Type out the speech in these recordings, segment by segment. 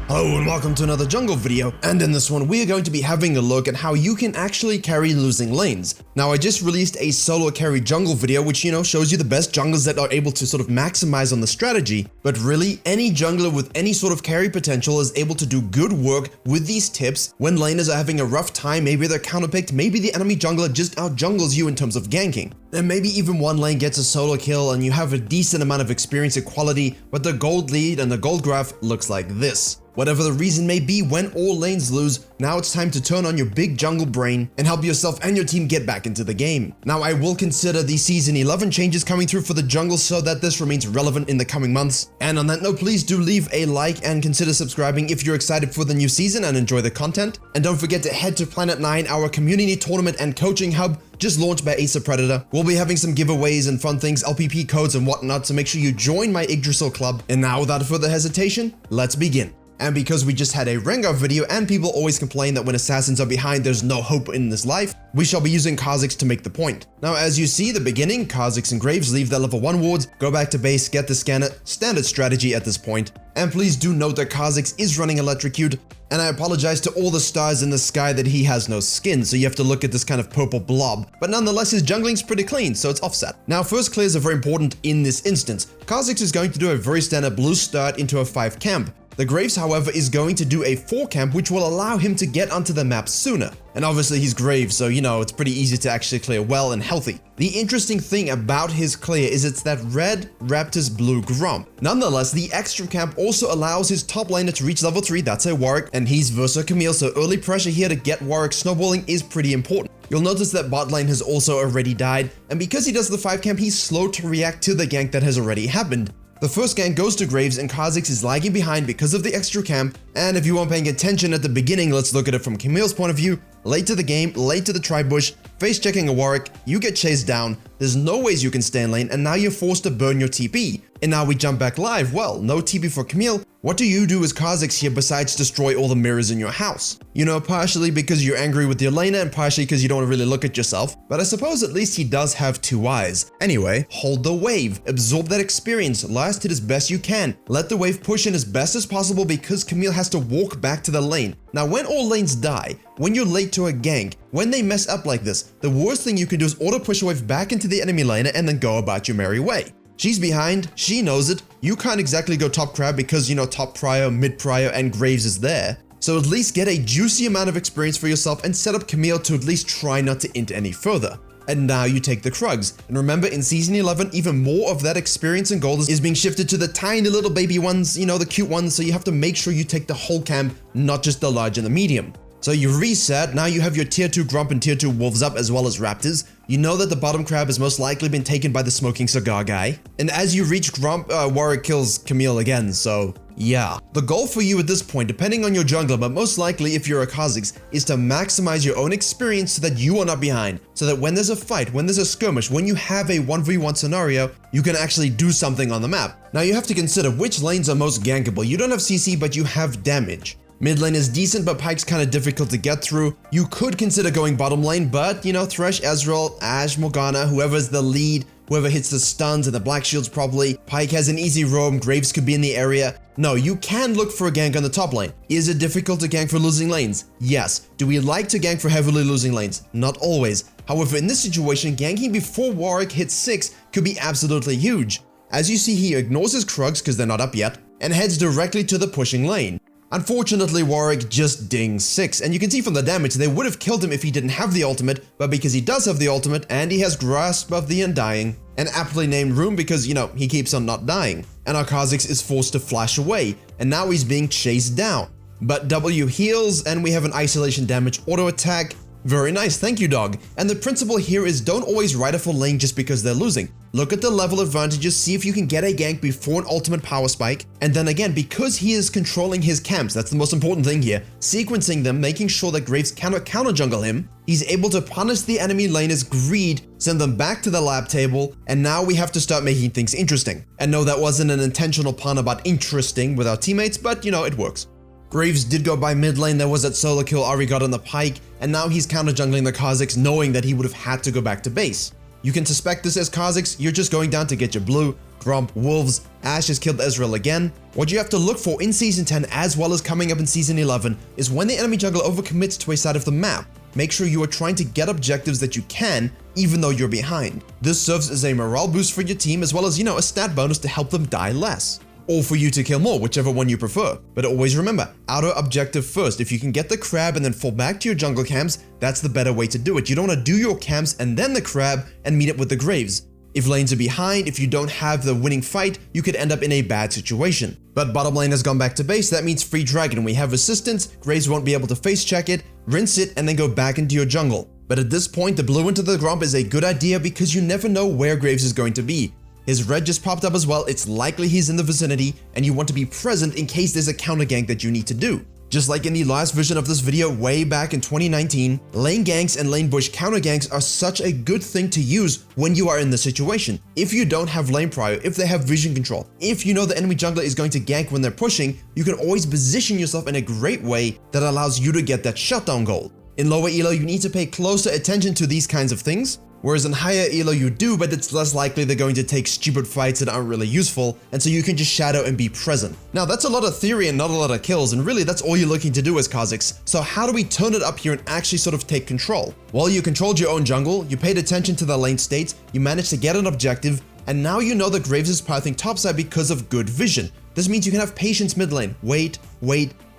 Hello and welcome to another jungle video, and in this one we are going to be having a look at how you can actually carry losing lanes. Now I just released a solo carry jungle video which shows you the best junglers that are able to sort of maximize on the strategy, but really any jungler with any sort of carry potential is able to do good work with these tips when laners are having a rough time. Maybe they're counterpicked, maybe the enemy jungler just out jungles you in terms of ganking. And maybe even one lane gets a solo kill and you have a decent amount of experience equality, but the gold lead and the gold graph looks like this. Whatever the reason may be, when all lanes lose, now it's time to turn on your big jungle brain and help yourself and your team get back into the game. Now I will consider the Season 11 changes coming through for the jungle so that this remains relevant in the coming months. And on that note, please do leave a like and consider subscribing if you're excited for the new season and enjoy the content. And don't forget to head to Planet 9, our community tournament and coaching hub just launched by Acer Predator. We'll be having some giveaways and fun things, LPP codes and whatnot, so make sure you join my Yggdrasil club. And now without further hesitation, let's begin. And because we just had a Rengar video and people always complain that when assassins are behind there's no hope in this life, we shall be using Kha'Zix to make the point. Now as you see the beginning, Kha'Zix and Graves leave their level 1 wards, go back to base, get the scanner, standard strategy at this point. And please do note that Kha'Zix is running Electrocute, and I apologize to all the stars in the sky that he has no skin, so you have to look at this kind of purple blob. But nonetheless his jungling's pretty clean, so it's offset. Now first clears are very important in this instance. Kha'Zix is going to do a very standard blue start into a 5 camp. The Graves, however, is going to do a 4 camp, which will allow him to get onto the map sooner. And obviously he's Graves, so it's pretty easy to actually clear well and healthy. The interesting thing about his clear is it's that red Raptor's blue Gromp. Nonetheless, the extra camp also allows his top laner to reach level 3, that's a Warwick, and he's Versa Camille, so early pressure here to get Warwick snowballing is pretty important. You'll notice that bot lane has also already died, and because he does the 5 camp, he's slow to react to the gank that has already happened. The first gank goes to Graves and Kha'Zix is lagging behind because of the extra camp, and if you weren't paying attention at the beginning, let's look at it from Camille's point of view. Late to the game, late to the tri-bush, face checking a Warwick, you get chased down, there's no ways you can stay in lane, and now you're forced to burn your TP. And now we jump back live, well, no TP for Camille. What do you do as Kha'Zix here besides destroy all the mirrors in your house? Partially because you're angry with your laner and partially because you don't really look at yourself, but I suppose at least he does have 2 eyes. Anyway, hold the wave, absorb that experience, last hit as best you can, let the wave push in as best as possible because Camille has to walk back to the lane. Now when all lanes die, when you're late to a gank, when they mess up like this, the worst thing you can do is auto push a wave back into the enemy laner and then go about your merry way. She's behind, she knows it, you can't exactly go top crab because top prio, mid prio and Graves is there. So at least get a juicy amount of experience for yourself and set up Camille to at least try not to int any further. And now you take the Krugs. And remember in Season 11, even more of that experience and gold is being shifted to the tiny little baby ones, the cute ones, so you have to make sure you take the whole camp, not just the large and the medium. So you reset, now you have your tier 2 Grump and tier 2 Wolves up as well as Raptors. You know that the bottom crab has most likely been taken by the smoking cigar guy. And as you reach Grump, Warwick kills Camille again, so yeah. The goal for you at this point, depending on your jungler, but most likely if you're a Kha'Zix, is to maximize your own experience so that you are not behind. So that when there's a fight, when there's a skirmish, when you have a 1v1 scenario, you can actually do something on the map. Now you have to consider which lanes are most gankable. You don't have CC, but you have damage. Mid lane is decent, but Pyke's kinda difficult to get through. You could consider going bottom lane, but Thresh, Ezreal, Ashe, Morgana, whoever's the lead, whoever hits the stuns and the black shields properly. Pyke has an easy roam, Graves could be in the area. No, you can look for a gank on the top lane. Is it difficult to gank for losing lanes? Yes. Do we like to gank for heavily losing lanes? Not always. However, in this situation, ganking before Warwick hits 6 could be absolutely huge. As you see, he ignores his Krugs because they're not up yet, and heads directly to the pushing lane. Unfortunately, Warwick just dings 6, and you can see from the damage they would have killed him if he didn't have the ultimate, but because he does have the ultimate and he has Grasp of the Undying, an aptly named rune because, he keeps on not dying, and our Kha'Zix is forced to flash away, and now he's being chased down. But W heals, and we have an isolation damage auto attack. Very nice, thank you dog. And the principle here is don't always ride a full lane just because they're losing. Look at the level advantages, see if you can get a gank before an ultimate power spike, and then again, because he is controlling his camps, that's the most important thing here, sequencing them, making sure that Graves cannot counter jungle him, he's able to punish the enemy laner's greed, send them back to the lab table, and now we have to start making things interesting. And no, that wasn't an intentional pun about interesting with our teammates, but it works. Graves did go by mid lane, there was that solo kill Ari got on the Pyke, and now he's counter jungling the Kha'Zix knowing that he would have had to go back to base. You can suspect this as Kha'Zix, you're just going down to get your blue. Gromp, Wolves, Ashe has killed Ezreal again. What you have to look for in Season 10 as well as coming up in Season 11 is when the enemy jungler overcommits to a side of the map. Make sure you are trying to get objectives that you can, even though you're behind. This serves as a morale boost for your team as well as, a stat bonus to help them die less. Or for you to kill more, whichever one you prefer. But always remember, outer objective first. If you can get the crab and then fall back to your jungle camps, that's the better way to do it. You don't want to do your camps and then the crab and meet up with the Graves. If lanes are behind, if you don't have the winning fight, you could end up in a bad situation. But bottom lane has gone back to base, that means free dragon. We have assistance, Graves won't be able to face check it, rinse it, and then go back into your jungle. But at this point, the blue into the Gromp is a good idea because you never know where Graves is going to be. His red just popped up as well, it's likely he's in the vicinity, and you want to be present in case there's a counter gank that you need to do. Just like in the last version of this video way back in 2019, lane ganks and lane bush counter ganks are such a good thing to use when you are in the situation. If you don't have lane prio, if they have vision control, if you know the enemy jungler is going to gank when they're pushing, you can always position yourself in a great way that allows you to get that shutdown gold. In lower elo, you need to pay closer attention to these kinds of things, whereas in higher elo you do, but it's less likely they're going to take stupid fights that aren't really useful, and so you can just shadow and be present. Now that's a lot of theory and not a lot of kills, and really that's all you're looking to do as Kha'Zix. So how do we turn it up here and actually sort of take control? Well, you controlled your own jungle, you paid attention to the lane states, you managed to get an objective, and now you know that Graves is pathing topside because of good vision. This means you can have patience mid lane. Wait,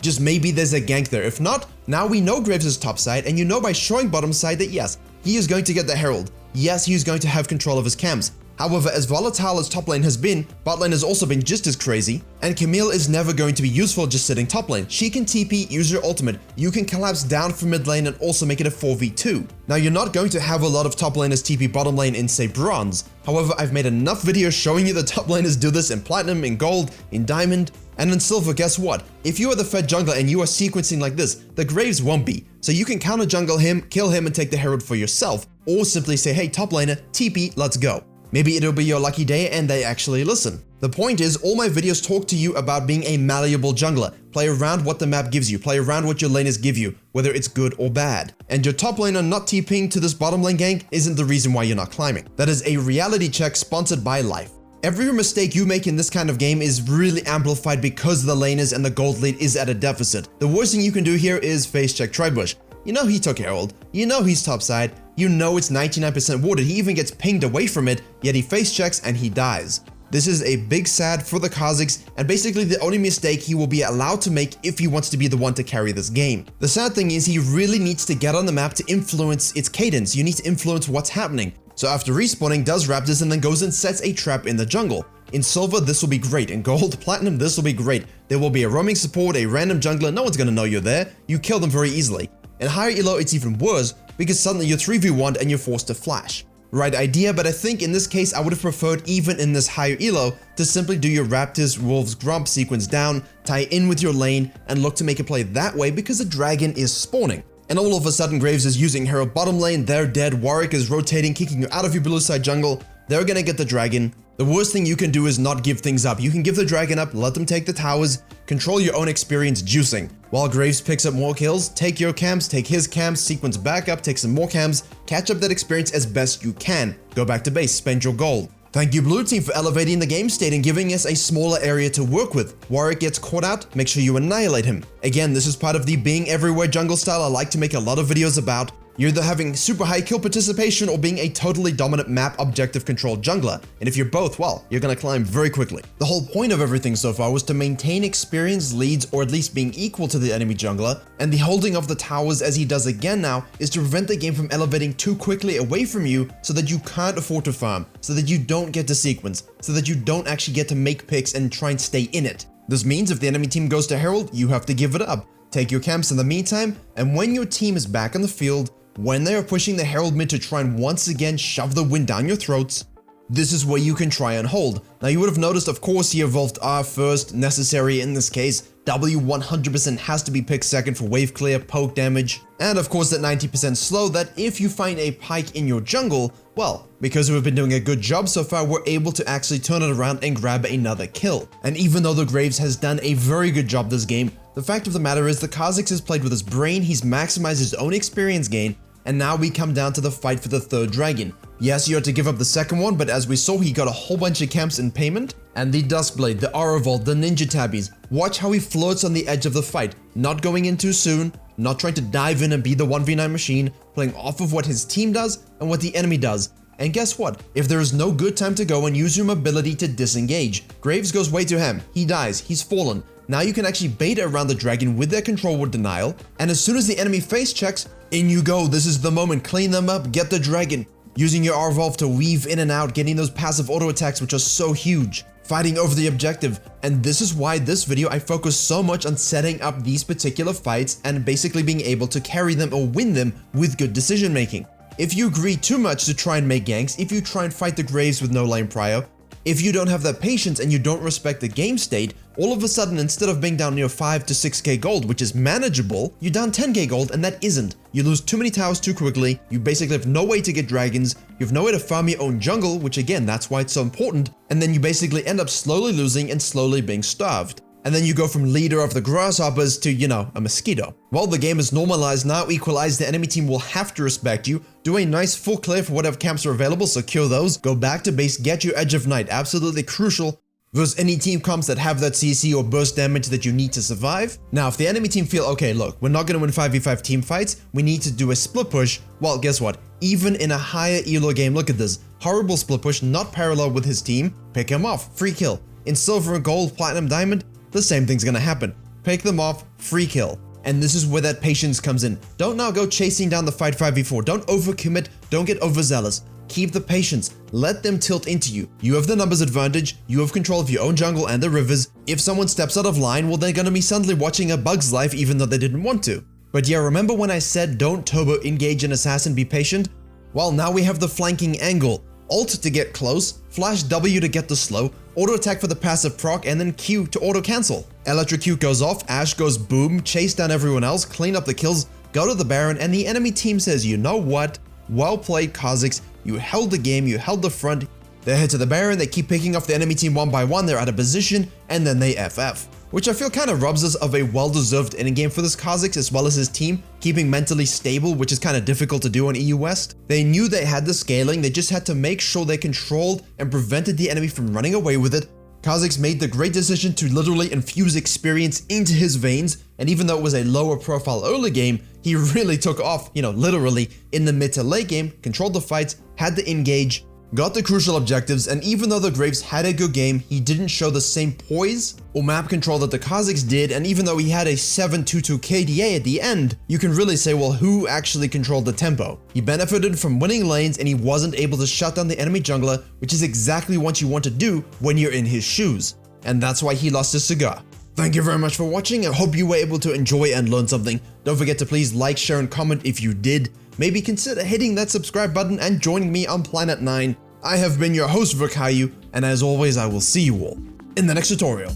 just maybe there's a gank there. If not, now we know Graves is topside, and you know by showing bottom side that yes, he is going to get the Herald. Yes, he is going to have control of his camps. However, as volatile as top lane has been, bot lane has also been just as crazy, and Camille is never going to be useful just sitting top lane. She can TP, use her ultimate, you can collapse down from mid lane and also make it a 4v2. Now you're not going to have a lot of top laners TP bottom lane in say bronze, however I've made enough videos showing you that top laners do this in platinum, in gold, in diamond, and in silver. Guess what? If you are the fed jungler and you are sequencing like this, the Graves won't be. So you can counter jungle him, kill him and take the Herald for yourself, or simply say, hey top laner, TP, let's go. Maybe it'll be your lucky day and they actually listen. The point is, all my videos talk to you about being a malleable jungler. Play around what the map gives you, play around what your laners give you, whether it's good or bad. And your top laner not TPing to this bottom lane gank isn't the reason why you're not climbing. That is a reality check sponsored by life. Every mistake you make in this kind of game is really amplified because the laners and the gold lead is at a deficit. The worst thing you can do here is face check Tribush. You know he took Herald, you know he's topside, you know it's 99% warded, he even gets pinged away from it, yet he face checks and he dies. This is a big sad for the Kha'Zix and basically the only mistake he will be allowed to make if he wants to be the one to carry this game. The sad thing is he really needs to get on the map to influence its cadence, you need to influence what's happening. So after respawning, does Raptors and then goes and sets a trap in the jungle. In silver, this will be great. In gold, platinum, this will be great. There will be a roaming support, a random jungler, no one's gonna know you're there. You kill them very easily. In higher elo, it's even worse because suddenly you're 3v1 and you're forced to flash. Right idea, but I think in this case I would have preferred even in this higher elo to simply do your Raptors, Wolves, Gromp sequence down, tie in with your lane, and look to make a play that way because the dragon is spawning. And all of a sudden Graves is using Herald bottom lane, they're dead, Warwick is rotating, kicking you out of your blue side jungle, they're gonna get the dragon. The worst thing you can do is not give things up. You can give the dragon up, let them take the towers, control your own experience juicing. While Graves picks up more kills, take your camps, take his camps, sequence back up, take some more camps, catch up that experience as best you can. Go back to base, spend your gold. Thank you blue team for elevating the game state and giving us a smaller area to work with. Warwick gets caught out, make sure you annihilate him. Again, this is part of the being everywhere jungle style I like to make a lot of videos about. You're either having super high kill participation or being a totally dominant map objective controlled jungler. And if you're both, well, you're gonna climb very quickly. The whole point of everything so far was to maintain experience leads or at least being equal to the enemy jungler, and the holding of the towers as he does again now is to prevent the game from elevating too quickly away from you so that you can't afford to farm, so that you don't get to sequence, so that you don't actually get to make picks and try and stay in it. This means if the enemy team goes to Herald, you have to give it up. Take your camps in the meantime, and when your team is back on the field, when they are pushing the Herald mid to try and once again shove the wind down your throats, this is where you can try and hold. Now you would have noticed, of course, he evolved R first, necessary in this case. W 100% has to be picked second for wave clear, poke damage, and of course that 90% slow that if you find a pike in your jungle, well, because we've been doing a good job so far, we're able to actually turn it around and grab another kill. And even though the Graves has done a very good job this game, the fact of the matter is the Kha'Zix has played with his brain, he's maximized his own experience gain, and now we come down to the fight for the third dragon. Yes, you had to give up the second one, but as we saw, he got a whole bunch of camps in payment. And the Duskblade, the Auravolt, the Ninja Tabbies. Watch how he floats on the edge of the fight, not going in too soon, not trying to dive in and be the 1v9 machine, playing off of what his team does and what the enemy does. And guess what? If there is no good time to go and use your mobility to disengage, Graves goes way to him, he dies, he's fallen. Now you can actually bait around the dragon with their control word denial, and as soon as the enemy face checks, in you go. This is the moment, clean them up, get the dragon. Using your Arvolve to weave in and out, getting those passive auto attacks which are so huge. Fighting over the objective, and this is why this video I focus so much on setting up these particular fights and basically being able to carry them or win them with good decision making. If you agree too much to try and make ganks, if you try and fight the Graves with no lane prio, if you don't have that patience and you don't respect the game state, all of a sudden instead of being down near 5 to 6k gold, which is manageable, you're down 10k gold and that isn't. You lose too many towers too quickly, you basically have no way to get dragons, you have no way to farm your own jungle, which again, that's why it's so important, and then you basically end up slowly losing and slowly being starved. And then you go from leader of the grasshoppers to, you know, a mosquito. While the game is normalized now, equalized, the enemy team will have to respect you. Do a nice full clear for whatever camps are available, secure those, go back to base, get your Edge of Night, absolutely crucial. Versus any team comps that have that CC or burst damage that you need to survive. Now, if the enemy team feel, okay, look, we're not going to win 5v5 team fights, we need to do a split push, well, guess what? Even in a higher elo game, look at this. Horrible split push, not parallel with his team, pick him off, free kill. In silver and gold, platinum, diamond, the same thing's gonna happen. Pick them off, free kill. And this is where that patience comes in. Don't now go chasing down the fight 5v4. Don't overcommit, don't get overzealous. Keep the patience, let them tilt into you. You have the numbers advantage, you have control of your own jungle and the rivers. If someone steps out of line, well, they're gonna be suddenly watching a bug's life even though they didn't want to. But yeah, remember when I said don't turbo engage an assassin, be patient? Well, now we have the flanking angle. Ult to get close, flash W to get the slow, auto attack for the passive proc, and then Q to auto cancel. Electrocute goes off, Ashe goes boom, chase down everyone else, clean up the kills, go to the Baron, and the enemy team says, you know what? Well played, Kha'Zix. You held the game, you held the front. They head to the Baron, they keep picking off the enemy team one by one, they're out of position, and then they FF. Which I feel kind of robs us of a well-deserved ending game for this Kha'Zix as well as his team, keeping mentally stable, which is kind of difficult to do on EU West. They knew they had the scaling, they just had to make sure they controlled and prevented the enemy from running away with it. Kha'Zix made the great decision to literally infuse experience into his veins, and even though it was a lower profile early game, he really took off, literally, in the mid to late game, controlled the fights, had the engage, got the crucial objectives, and even though the Graves had a good game, he didn't show the same poise or map control that the Kha'Zix did, and even though he had a 722 KDA at the end, you can really say, well, who actually controlled the tempo? He benefited from winning lanes and he wasn't able to shut down the enemy jungler, which is exactly what you want to do when you're in his shoes. And that's why he lost his cigar. Thank you very much for watching. I hope you were able to enjoy and learn something. Don't forget to please like, share, and comment if you did. Maybe consider hitting that subscribe button and joining me on Planet 9. I have been your host, Virkayu, and as always, I will see you all in the next tutorial.